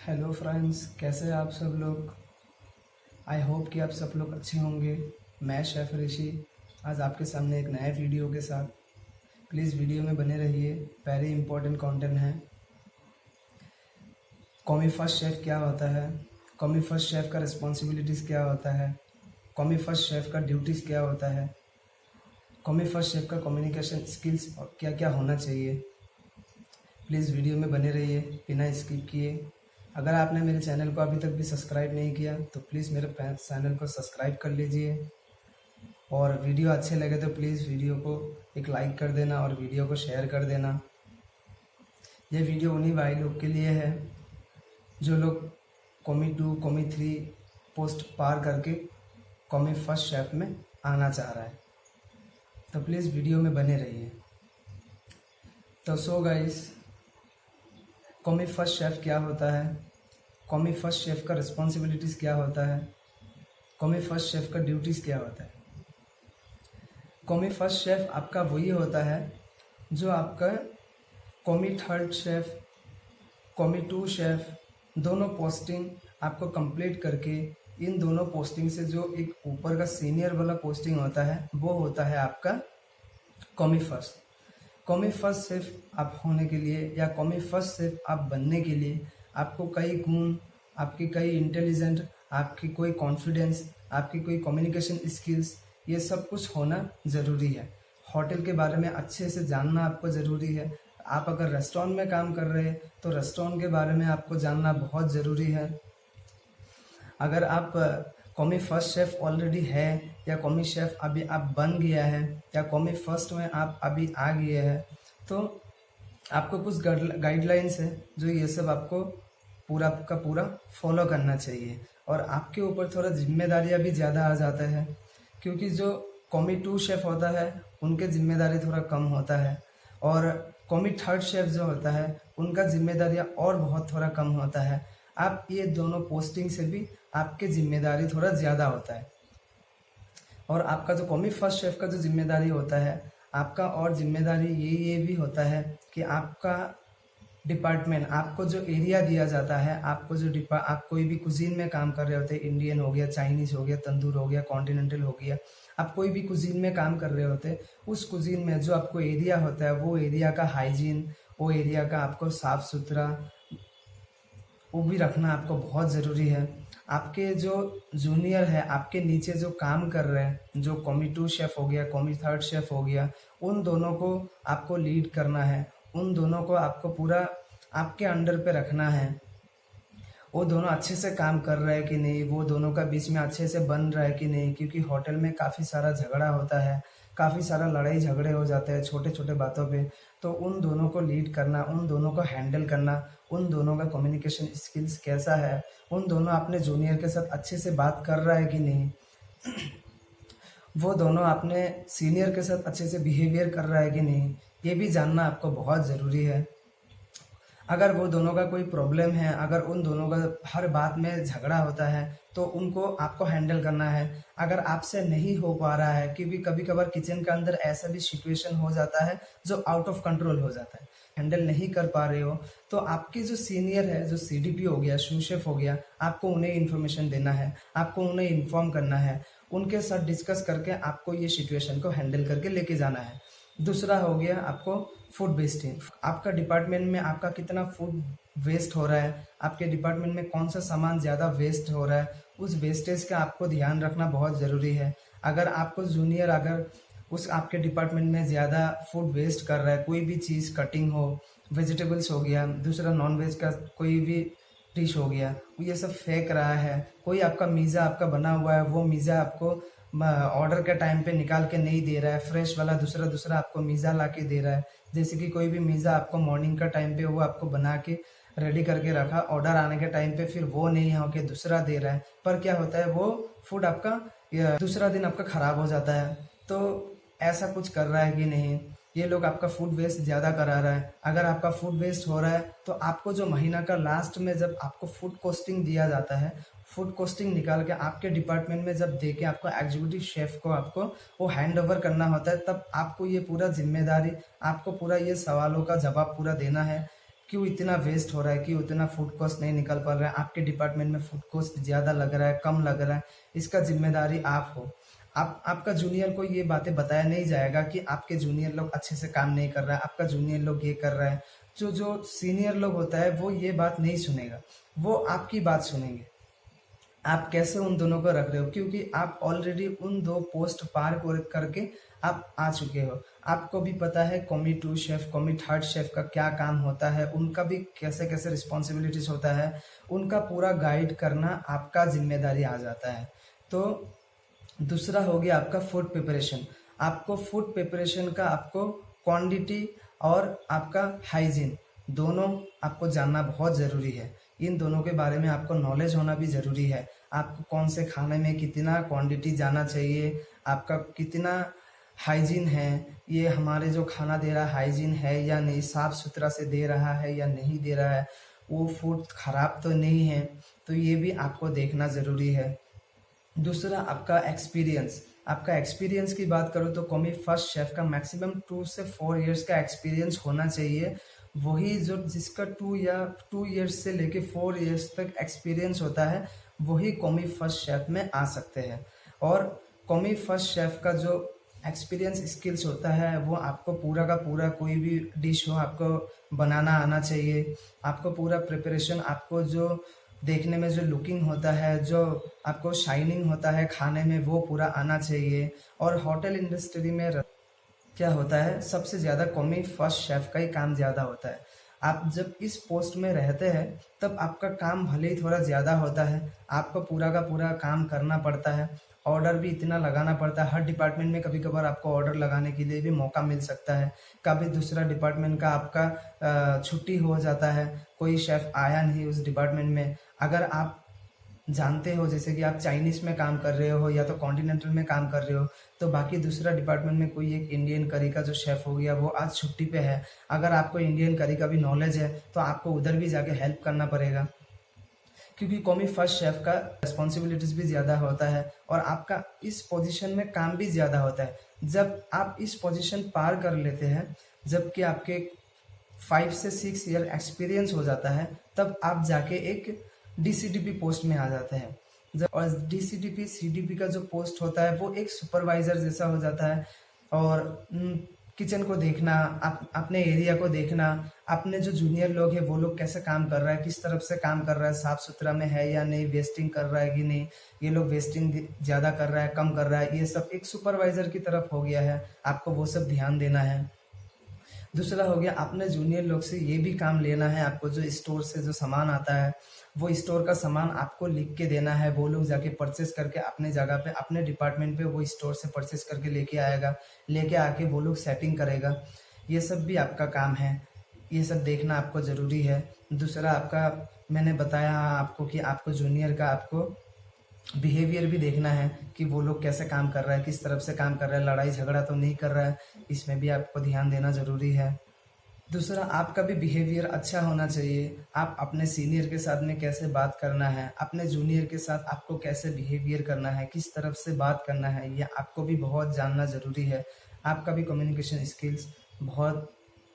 Hello friends, कैसे हैं आप सब लोग। आई होप कि आप सब लोग अच्छे होंगे। मैं शेफ़ ऋषि आज आपके सामने एक नए वीडियो के साथ। प्लीज़ वीडियो में बने रहिए। वेरी इंपॉर्टेंट कंटेंट है। कॉमी फर्स्ट शेफ़ क्या होता है, कॉमी फर्स्ट शेफ़ का रिस्पॉन्सिबिलिटीज़ क्या होता है, कॉमी फर्स्ट शेफ़ का ड्यूटीज़ क्या होता है, कॉमी फर्स्ट शेफ़ का कम्युनिकेशन स्किल्स क्या क्या होना चाहिए। प्लीज़ वीडियो में बने रहिए बिना स्किप किए। अगर आपने मेरे चैनल को अभी तक भी सब्सक्राइब नहीं किया तो प्लीज़ मेरे चैनल को सब्सक्राइब कर लीजिए, और वीडियो अच्छे लगे तो प्लीज़ वीडियो को एक लाइक कर देना और वीडियो को शेयर कर देना। ये वीडियो उन्हीं भाई लोग के लिए है जो लोग कॉमी 2 कॉमी 3 पोस्ट पार करके कॉमी फर्स्ट शेफ में आना चाह रहा है, तो प्लीज़ वीडियो में बने रहिए। तो सो गाइस, कॉमी फर्स्ट शेफ़ क्या होता है, कॉमी फर्स्ट शेफ़ का रिस्पॉन्सिबिलिटीज़ क्या होता है, कॉमी फर्स्ट शेफ़ का ड्यूटीज़ क्या होता है। कॉमी फर्स्ट शेफ़ आपका वही होता है जो आपका कॉमी थर्ड शेफ़, कॉमी 2 शेफ़ दोनों पोस्टिंग आपको कंप्लीट करके, इन दोनों पोस्टिंग से जो एक ऊपर का सीनियर वाला पोस्टिंग होता है वो होता है आपका कॉमी फर्स्ट। कॉमी फर्स्ट शेफ आप होने के लिए या कॉमी फर्स्ट शेफ आप बनने के लिए आपको कई गुण, आपकी कई इंटेलिजेंट, आपकी कोई कॉन्फिडेंस, आपकी कोई कम्युनिकेशन स्किल्स, ये सब कुछ होना ज़रूरी है। होटल के बारे में अच्छे से जानना आपको ज़रूरी है। आप अगर रेस्टोरेंट में काम कर रहे हैं तो रेस्टोरेंट के बारे में आपको जानना बहुत ज़रूरी है। अगर आप कॉमी फर्स्ट शेफ़ ऑलरेडी है या कॉमी शेफ़ अभी आप बन गया है या कॉमी फर्स्ट में आप अभी आ गए हैं, तो आपको कुछ गाइडलाइंस है जो ये सब आपको पूरा का पूरा फॉलो करना चाहिए। और आपके ऊपर थोड़ा जिम्मेदारियां भी ज़्यादा आ जाता है, क्योंकि जो कॉमी 2 शेफ़ होता है उनके जिम्मेदारी थोड़ा कम होता है, और कॉमी थर्ड शेफ़ जो होता है उनका जिम्मेदारियां और बहुत थोड़ा कम होता है। आप ये दोनों पोस्टिंग से भी आपके जिम्मेदारी थोड़ा ज़्यादा होता है। और आपका जो कॉमी फर्स्ट शेफ का जो जिम्मेदारी होता है आपका, और जिम्मेदारी ये भी होता है कि आपका डिपार्टमेंट, आपको जो एरिया दिया जाता है, आपको जो आप कोई भी कुजीन में काम कर रहे होते हैं, इंडियन हो गया, चाइनीज़ हो गया, तंदूर हो गया, कॉन्टिनेंटल हो गया, आप कोई भी कुजीन में काम कर रहे होते हैं, उस कुजीन में जो आपको एरिया होता है वो एरिया का हाइजीन, वो एरिया का आपको साफ़ सुथरा वो भी रखना आपको बहुत ज़रूरी है। आपके जो जूनियर है, आपके नीचे जो काम कर रहे हैं, जो कॉमी 2 शेफ़ हो गया, कॉमी थर्ड शेफ़ हो गया, उन दोनों को आपको लीड करना है, उन दोनों को आपको पूरा आपके अंडर पे रखना है। वो दोनों अच्छे से काम कर रहे हैं कि नहीं, वो दोनों का बीच में अच्छे से बन रहा है कि नहीं, क्योंकि होटल में काफ़ी सारा झगड़ा होता है, काफ़ी सारा लड़ाई झगड़े हो जाते हैं छोटे छोटे बातों पे। तो उन दोनों को लीड करना, उन दोनों को हैंडल करना, उन दोनों का कम्युनिकेशन स्किल्स कैसा है, उन दोनों अपने जूनियर के साथ अच्छे से बात कर रहा है कि नहीं, वो दोनों अपने सीनियर के साथ अच्छे से बिहेवियर कर रहा है कि नहीं, ये भी जानना आपको बहुत ज़रूरी है। अगर वो दोनों का कोई प्रॉब्लम है, अगर उन दोनों का हर बात में झगड़ा होता है तो उनको आपको हैंडल करना है। अगर आपसे नहीं हो पा रहा है, क्योंकि कभी कभार किचन के अंदर ऐसा भी सिचुएशन हो जाता है जो आउट ऑफ कंट्रोल हो जाता है, हैंडल नहीं कर पा रहे हो, तो आपके जो सीनियर है, जो सीडीपी हो गया, शू शेफ हो गया, आपको उन्हें इन्फॉर्मेशन देना है, आपको उन्हें इन्फॉर्म करना है, उनके साथ डिस्कस करके आपको ये सिचुएशन को हैंडल करके लेके जाना है। दूसरा हो गया आपको फूड वेस्टिंग। आपका डिपार्टमेंट में आपका कितना फूड वेस्ट हो रहा है, आपके डिपार्टमेंट में कौन सा सामान ज़्यादा वेस्ट हो रहा है, उस वेस्टेज का आपको ध्यान रखना बहुत ज़रूरी है। अगर आपको जूनियर अगर उस आपके डिपार्टमेंट में ज़्यादा फूड वेस्ट कर रहा है, कोई भी चीज़ कटिंग हो, वेजिटेबल्स हो गया, दूसरा नॉन वेज का कोई भी डिश हो गया, ये सब फेंक रहा है, कोई आपका मीज़ा आपका बना हुआ है वो मीज़ा आपको ऑर्डर के टाइम पे निकाल के नहीं दे रहा है, फ्रेश वाला दूसरा आपको मीज़ा ला के दे रहा है, जैसे कि कोई भी मीज़ा आपको मॉर्निंग का टाइम पे वो आपको बना के रेडी करके रखा, ऑर्डर आने के टाइम पे फिर वो नहीं हो के दूसरा दे रहा है, पर क्या होता है वो फूड आपका दूसरा दिन आपका ख़राब हो जाता है। तो ऐसा कुछ कर रहा है कि नहीं, ये लोग आपका फूड वेस्ट ज़्यादा करा रहा है। अगर आपका फूड वेस्ट हो रहा है तो आपको जो महीना का लास्ट में जब आपको फूड कॉस्टिंग दिया जाता है, फूड कॉस्टिंग निकाल के आपके डिपार्टमेंट में जब दे के आपको एग्जीक्यूटिव शेफ को आपको वो हैंड ओवर करना होता है, तब आपको ये पूरा जिम्मेदारी, आपको पूरा ये सवालों का जवाब पूरा देना है क्यों इतना वेस्ट हो रहा है, क्यों उतना फूड कॉस्ट नहीं निकल पा रहा है, आपके डिपार्टमेंट में फूड कॉस्ट ज़्यादा लग रहा है, कम लग रहा है, इसका जिम्मेदारी आप हो। आपका जूनियर को ये बातें बताया नहीं जाएगा कि आपके जूनियर लोग अच्छे से काम नहीं कर रहा है, आपका जूनियर लोग ये कर रहा है। जो सीनियर लोग होता है वो ये बात नहीं सुनेगा, वो आपकी बात सुनेंगे। आप कैसे उन दोनों को रख रहे हो, क्योंकि आप ऑलरेडी उन 2 पोस्ट पार करके आप आ चुके हो। आपको भी पता है कॉमी 2 शेफ, कॉमी 3rd शेफ का क्या काम होता है, उनका भी कैसे कैसे रिस्पॉन्सिबिलिटीज होता है, उनका पूरा गाइड करना आपका जिम्मेदारी आ जाता है। तो दूसरा हो गया आपका फूड प्रिपरेशन। आपको फूड प्रिपरेशन का आपको क्वांटिटी और आपका हाइजीन दोनों आपको जानना बहुत ज़रूरी है। इन दोनों के बारे में आपको नॉलेज होना भी ज़रूरी है। आपको कौन से खाने में कितना क्वांटिटी जाना चाहिए, आपका कितना हाइजीन है, ये हमारे जो खाना दे रहा है हाइजीन है या नहीं, साफ़ सुथरा से दे रहा है या नहीं दे रहा है, वो फूड ख़राब तो नहीं है, तो ये भी आपको देखना ज़रूरी है। दूसरा आपका एक्सपीरियंस। आपका एक्सपीरियंस की बात करो तो कॉमी फर्स्ट शेफ का मैक्सिमम 2 से 4 इयर्स का एक्सपीरियंस होना चाहिए। वही जो जिसका 2 इयर्स से लेके 4 इयर्स तक एक्सपीरियंस होता है वही कॉमी फर्स्ट शेफ में आ सकते हैं। और कॉमी फर्स्ट शेफ का जो एक्सपीरियंस स्किल्स होता है वो आपको पूरा का पूरा कोई भी डिश हो आपको बनाना आना चाहिए। आपको पूरा प्रिपरेशन, आपको जो देखने में जो लुकिंग होता है, जो आपको शाइनिंग होता है खाने में, वो पूरा आना चाहिए। और होटल इंडस्ट्री में क्या होता है, सबसे ज़्यादा कॉमी फर्स्ट शेफ का ही काम ज़्यादा होता है। आप जब इस पोस्ट में रहते हैं तब आपका काम भले ही थोड़ा ज़्यादा होता है, आपको पूरा का पूरा काम करना पड़ता है, ऑर्डर भी इतना लगाना पड़ता है। हर डिपार्टमेंट में कभी कभार आपको ऑर्डर लगाने के लिए भी मौका मिल सकता है। कभी दूसरा डिपार्टमेंट का आपका छुट्टी हो जाता है, कोई शेफ़ आया नहीं उस डिपार्टमेंट में। अगर आप जानते हो जैसे कि आप चाइनीज़ में काम कर रहे हो या तो कॉन्टिनेंटल में काम कर रहे हो, तो बाकी दूसरा डिपार्टमेंट में कोई एक इंडियन करी का जो शेफ़ हो गया वो आज छुट्टी पे है। अगर आपको इंडियन करी का भी नॉलेज है तो आपको उधर भी जाके हेल्प करना पड़ेगा, क्योंकि कॉमी फर्स्ट शेफ का रिस्पॉन्सिबिलिटीज़ भी ज़्यादा होता है और आपका इस पोजीशन में काम भी ज़्यादा होता है। जब आप इस पोजीशन पार कर लेते हैं, जबकि आपके 5 से 6 ईयर एक्सपीरियंस हो जाता है, तब आप जाके एक DCDP पोस्ट में आ जाते हैं। जब और DCDP CDP का जो पोस्ट होता है वो एक सुपरवाइज़र जैसा हो जाता है। और किचन को देखना, अपने एरिया को देखना, अपने जो जूनियर लोग हैं वो लोग कैसे काम कर रहा है, किस तरफ से काम कर रहा है, साफ़ सुथरा में है या नहीं, वेस्टिंग कर रहा है कि नहीं, ये लोग वेस्टिंग ज़्यादा कर रहा है कम कर रहा है, ये सब एक सुपरवाइज़र की तरफ हो गया है, आपको वो सब ध्यान देना है। दूसरा हो गया अपने जूनियर लोग से ये भी काम लेना है, आपको जो स्टोर से जो सामान आता है वो स्टोर का सामान आपको लिख के देना है। वो लोग जाके परचेस करके अपने जगह पे, अपने डिपार्टमेंट पे वो स्टोर से परचेस करके लेके आएगा, लेके आके वो लोग सेटिंग करेगा। ये सब भी आपका काम है, ये सब देखना आपको ज़रूरी है। दूसरा आपका, मैंने बताया आपको कि आपको जूनियर का आपको बिहेवियर भी देखना है कि वो लोग कैसे काम कर रहा है, किस तरफ से काम कर रहा है, लड़ाई झगड़ा तो नहीं कर रहा है, इसमें भी आपको ध्यान देना ज़रूरी है। दूसरा आपका भी बिहेवियर अच्छा होना चाहिए। आप अपने सीनियर के साथ में कैसे बात करना है, अपने जूनियर के साथ आपको कैसे बिहेवियर करना है, किस तरफ से बात करना है, ये आपको भी बहुत जानना ज़रूरी है। आपका भी कम्युनिकेशन स्किल्स बहुत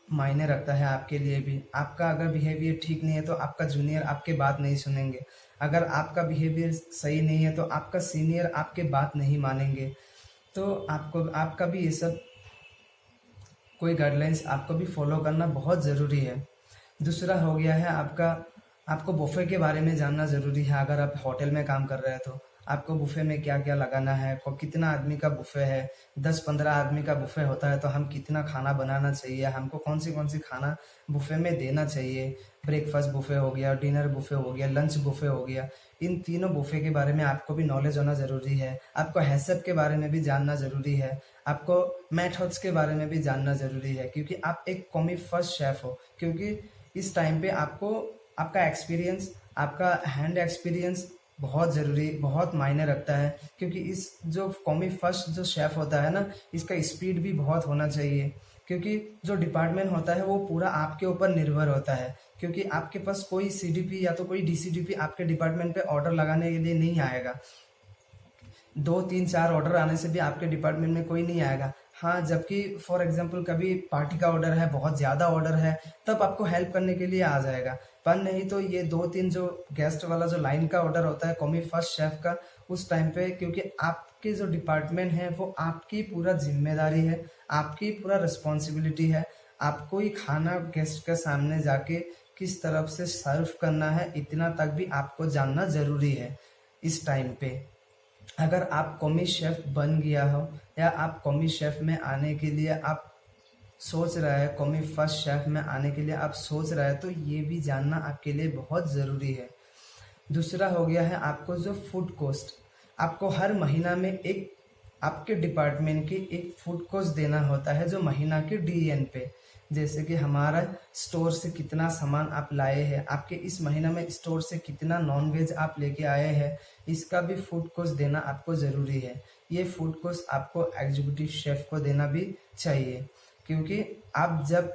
मायने रखता है आपके लिए भी। आपका अगर बिहेवियर ठीक नहीं है तो आपका जूनियर आपके बात नहीं सुनेंगे। अगर आपका बिहेवियर सही नहीं है तो आपका सीनियर आपके बात नहीं मानेंगे। तो आपका भी ये सब कोई गाइडलाइंस आपको भी फॉलो करना बहुत ज़रूरी है। दूसरा हो गया है आपको बुफे के बारे में जानना ज़रूरी है। अगर आप होटल में काम कर रहे हैं तो आपको बुफे में क्या क्या लगाना है, कितना आदमी का बुफे है। 10-15 आदमी का बुफे होता है तो हम कितना खाना बनाना चाहिए, हमको कौन सी खाना बुफे में देना चाहिए। ब्रेकफास्ट बुफे हो गया, डिनर बुफे हो गया, लंच बुफे हो गया। इन तीनों बुफे के बारे में आपको भी नॉलेज होना ज़रूरी है। आपको हैसअप के बारे में भी जानना ज़रूरी है। आपको मेथड्स के बारे में भी जानना ज़रूरी है, क्योंकि आप एक कॉमी फर्स्ट शेफ़ हो। क्योंकि इस टाइम पे आपको आपका एक्सपीरियंस, आपका हैंड एक्सपीरियंस बहुत ज़रूरी, बहुत मायने रखता है। क्योंकि इस जो कॉमी फर्स्ट जो शेफ़ होता है ना, इसका स्पीड भी बहुत होना चाहिए। क्योंकि जो डिपार्टमेंट होता है वो पूरा आपके ऊपर निर्भर होता है। क्योंकि आपके पास कोई CDP या तो कोई DCDP आपके डिपार्टमेंट पे ऑर्डर लगाने के लिए नहीं आएगा। 2-3-4 ऑर्डर आने से भी आपके डिपार्टमेंट में कोई नहीं आएगा। हाँ, जबकि फॉर एग्जांपल कभी पार्टी का ऑर्डर है, बहुत ज़्यादा ऑर्डर है, तब आपको हेल्प करने के लिए आ जाएगा। पर नहीं तो ये 2-3 जो गेस्ट वाला जो लाइन का ऑर्डर होता है कॉमी फर्स्ट शेफ का, उस टाइम पे क्योंकि आपके जो डिपार्टमेंट है वो आपकी पूरा जिम्मेदारी है, आपकी पूरा रिस्पॉन्सिबिलिटी है। आपको ही खाना गेस्ट के सामने जाके किस तरफ से सर्व करना है, इतना तक भी आपको जानना ज़रूरी है इस टाइम पे। अगर आप कॉमी शेफ बन गया हो या आप कॉमी शेफ में आने के लिए आप सोच रहे हैं, कॉमी फर्स्ट शेफ में आने के लिए आप सोच रहे हैं, तो ये भी जानना आपके लिए बहुत ज़रूरी है। दूसरा हो गया है आपको जो फूड कॉस्ट, आपको हर महीना में एक आपके डिपार्टमेंट की एक फूड कॉस्ट देना होता है जो महीना के डीएन पे, जैसे कि हमारा स्टोर से कितना सामान आप लाए हैं, आपके इस महीना में स्टोर से कितना नॉन वेज आप लेके आए हैं, इसका भी फूड कॉस्ट देना आपको ज़रूरी है। ये फूड कॉस्ट आपको एग्जीक्यूटिव शेफ को देना भी चाहिए, क्योंकि आप जब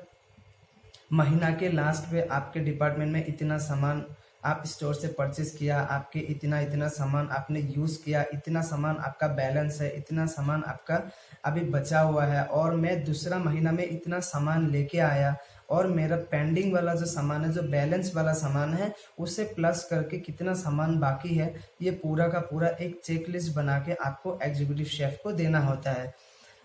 महीना के लास्ट पे आपके डिपार्टमेंट में इतना सामान आप स्टोर से परचेज किया, आपके इतना सामान आपने यूज़ किया, इतना सामान आपका बैलेंस है, इतना सामान आपका अभी बचा हुआ है, और मैं दूसरा महीना में इतना सामान लेके आया, और मेरा पेंडिंग वाला जो सामान है, जो बैलेंस वाला सामान है, उसे प्लस करके कितना सामान बाकी है, ये पूरा का पूरा एक चेकलिस्ट बना के आपको एग्जीक्यूटिव शेफ को देना होता है।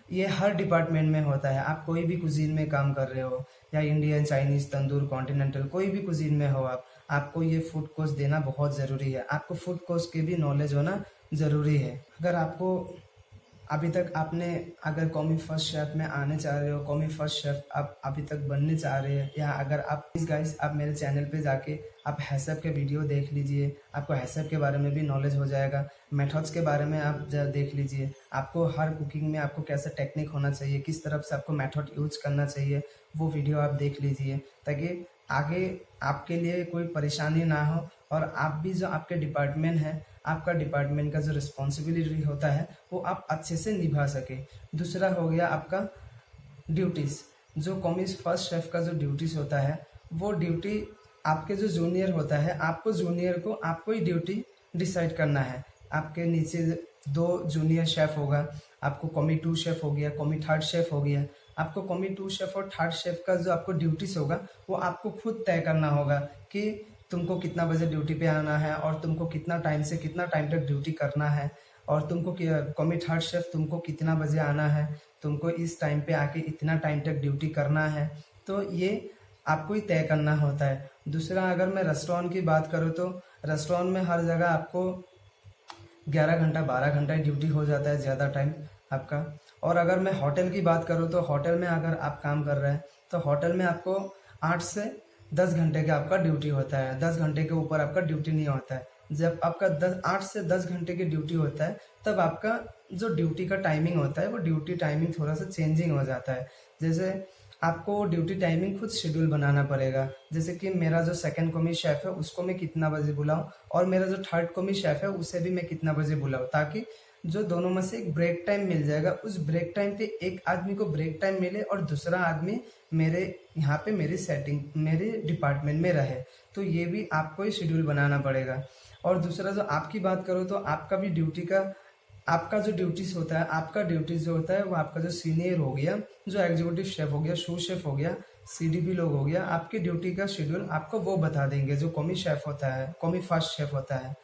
ये हर डिपार्टमेंट में होता है। आप कोई भी कुजीन में काम कर रहे हो, या इंडियन, चाइनीज, तंदूर, कॉन्टिनेंटल, कोई भी कुजीन में हो आपको ये फूड कोर्स देना बहुत ज़रूरी है। आपको फूड कोर्स की भी नॉलेज होना ज़रूरी है। अगर आपको अभी तक आपने अगर कॉमी फर्स्ट शेफ में आने चाह रहे हो, कॉमी फर्स्ट शेफ आप अभी तक बनने चाह रहे हैं, या अगर आप गाइस आप मेरे चैनल पे जाके आप हैसअप के वीडियो देख लीजिए, आपको हैसअप के बारे में भी नॉलेज हो जाएगा। मेथड्स के बारे में आप देख लीजिए, आपको हर कुकिंग में आपको कैसा टेक्निक होना चाहिए, किस तरफ से आपको मेथड यूज करना चाहिए, वो वीडियो आप देख लीजिए, ताकि आगे आपके लिए कोई परेशानी ना हो, और आप भी जो आपके डिपार्टमेंट है, आपका डिपार्टमेंट का जो रिस्पॉन्सिबिलिटी होता है वो आप अच्छे से निभा सके। दूसरा हो गया आपका ड्यूटीज़। जो कॉमी फर्स्ट शेफ का जो ड्यूटीज़ होता है, वो ड्यूटी आपके जो जूनियर होता है, आपको जूनियर को आपको ही ड्यूटी डिसाइड करना है। आपके नीचे 2 जूनियर शेफ होगा, आपको कॉमी 2 शेफ हो गया, कॉमी 3rd शेफ हो गया। आपको कॉमी 2 शेफ और 3rd शेफ का जो आपको ड्यूटीज़ होगा वो आपको खुद तय करना होगा कि तुमको कितना बजे ड्यूटी पे आना है, और तुमको कितना टाइम से कितना टाइम तक ड्यूटी करना है, और तुमको कॉमी 3rd शेफ तुमको कितना बजे आना है, तुमको इस टाइम पे आके इतना टाइम तक ड्यूटी करना है। तो ये आपको ही तय करना होता है। दूसरा, अगर मैं रेस्टोरेंट की बात करूँ तो रेस्टोरेंट में हर जगह आपको 11 घंटा 12 घंटा ड्यूटी हो जाता है ज़्यादा टाइम आपका। और अगर मैं होटल की बात करूँ तो होटल में अगर आप काम कर रहे हैं तो होटल में आपको 8 से 10 घंटे का आपका ड्यूटी होता है। 10 घंटे के ऊपर आपका ड्यूटी नहीं होता है। जब आपका 8 से 10 घंटे की ड्यूटी होता है, तब आपका जो ड्यूटी का टाइमिंग होता है वो ड्यूटी टाइमिंग थोड़ा सा चेंजिंग हो जाता है। जैसे आपको ड्यूटी टाइमिंग खुद शेड्यूल बनाना पड़ेगा। जैसे कि मेरा जो सेकंड कॉमी शेफ है उसको मैं कितना बजे बुलाऊं, और मेरा जो 3rd कॉमी शेफ है उसे भी मैं कितना बजे बुलाऊं, ताकि जो दोनों में से एक ब्रेक टाइम मिल जाएगा। उस ब्रेक टाइम पे एक आदमी को ब्रेक टाइम मिले और दूसरा आदमी मेरे यहाँ पे मेरे डिपार्टमेंट में रहे। तो ये भी आपको ही शेड्यूल बनाना पड़ेगा। और दूसरा, जो आपकी बात करो तो आपका भी आपका जो ड्यूटीज होता है, आपका ड्यूटीज जो होता है वो आपका जो सीनियर हो गया, जो एग्जीक्यूटिव शेफ हो गया, शू शेफ हो गया, सीडीपी लोग हो गया, आपकी ड्यूटी का शेड्यूल आपको वो बता देंगे, जो कॉमी शेफ होता है, कॉमी फर्स्ट शेफ होता है।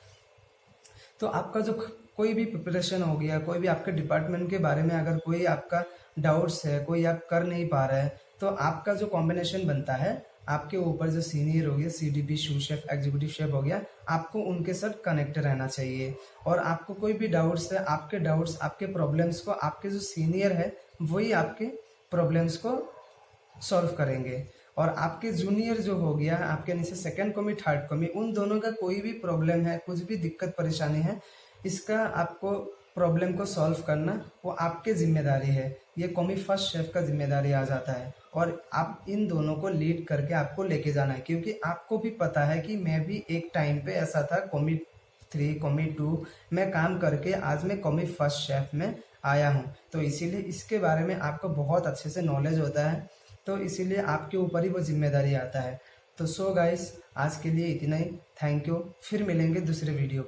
तो आपका जो कोई भी प्रिपरेशन हो गया, कोई भी आपके डिपार्टमेंट के बारे में अगर कोई आपका डाउट्स है, कोई आप कर नहीं पा रहे हैं, तो आपका जो कॉम्बिनेशन बनता है, आपके ऊपर जो सीनियर हो गया, सीडीपी, शू शेफ, एग्जीक्यूटिव शेफ हो गया, आपको उनके साथ कनेक्ट रहना चाहिए। और आपको कोई भी डाउट्स है, आपके डाउट्स, आपके प्रॉब्लम्स को आपके जो सीनियर है वही आपके प्रॉब्लम्स को सॉल्व करेंगे। और आपके जूनियर जो हो गया, आपके नीचे सेकंड कॉमी, 3rd कॉमी, उन दोनों का कोई भी प्रॉब्लम है, कुछ भी दिक्कत परेशानी है, इसका आपको प्रॉब्लम को सॉल्व करना वो आपके जिम्मेदारी है। ये कॉमी फर्स्ट शेफ का जिम्मेदारी आ जाता है, और आप इन दोनों को लीड करके आपको लेके जाना है। क्योंकि आपको भी पता है कि मैं भी एक टाइम पे ऐसा था, कॉमी 3, कॉमी 2 में काम करके आज मैं कॉमी फर्स्ट शेफ में आया हूँ। तो इसीलिए इसके बारे में आपको बहुत अच्छे से नॉलेज होता है, तो इसीलिए आपके ऊपर ही वो जिम्मेदारी आता है। तो सो गाइस, आज के लिए इतना ही। Thank you. फिर मिलेंगे दूसरे वीडियो।